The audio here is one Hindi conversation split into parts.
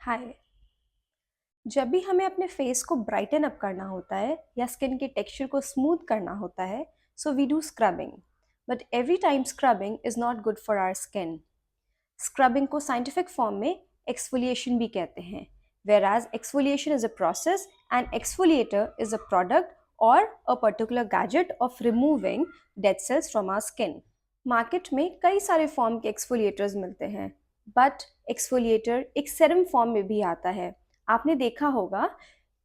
हाय। जब भी हमें अपने फेस को ब्राइटन अप करना होता है या स्किन के टेक्सचर को स्मूथ करना होता है, so we do scrubbing. But every time scrubbing is not good for our skin. Scrubbing को साइंटिफिक फॉर्म में एक्सफोलिएशन भी कहते हैं, whereas exfoliation is a process and exfoliator is a product or a particular gadget of removing dead cells from our skin. Market में कई सारे फॉर्म के एक्सफोलिएटर्स मिलते हैं, बट एक्सफोलिएटर एक सेरम फॉर्म में भी आता है। आपने देखा होगा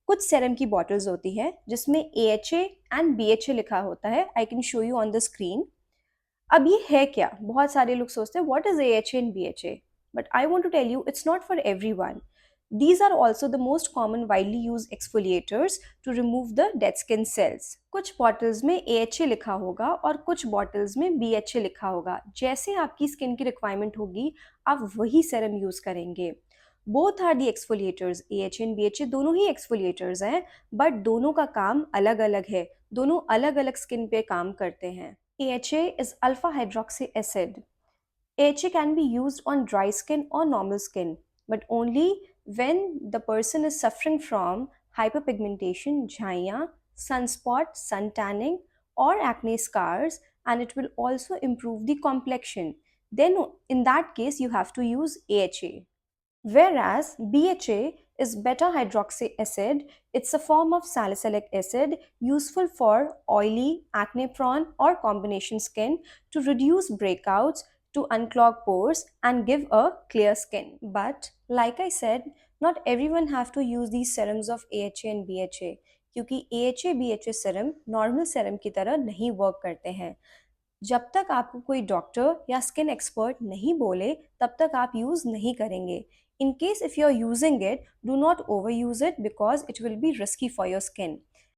कुछ सेरम की बॉटल्स होती है जिसमें AHA एंड BHA लिखा होता है। I can show you on the screen. अब ये है क्या? बहुत सारे लोग सोचते हैं what is AHA and BHA, but I want to tell you it's not for everyone. These are also the most common widely used exfoliators to remove the dead skin cells. कुछ बॉटल्स में AHA लिखा होगा और कुछ बॉटल्स में BHA लिखा होगा। जैसे आपकी स्किन की रिक्वायरमेंट होगी आप वही सेरम यूज करेंगे। Both are the exfoliators, AHA and BHA दोनों ही एक्सफोलिएटर्स हैं, बट दोनों का काम अलग अलग है। दोनों अलग अलग स्किन पे काम करते हैं। AHA is alpha hydroxy acid. AHA can be used on dry skin or normal skin, but only when the person is suffering from hyperpigmentation, jhaya, sunspot, sun tanning, or acne scars, and it will also improve the complexion. Then, in that case, you have to use AHA. Whereas BHA is beta hydroxy acid, it's a form of salicylic acid useful for oily, acne prone, or combination skin to reduce breakouts, to unclog pores, and give a clear skin. But, like I said, not everyone have to use these serums of AHA and BHA क्योंकि AHA BHA serum normal serum की तरह नहीं वर्क करते हैं। जब तक आपको कोई डॉक्टर या स्किन एक्सपर्ट नहीं बोले तब तक आप यूज नहीं करेंगे। In case if you're using it, do not overuse it because it will be risky for your skin.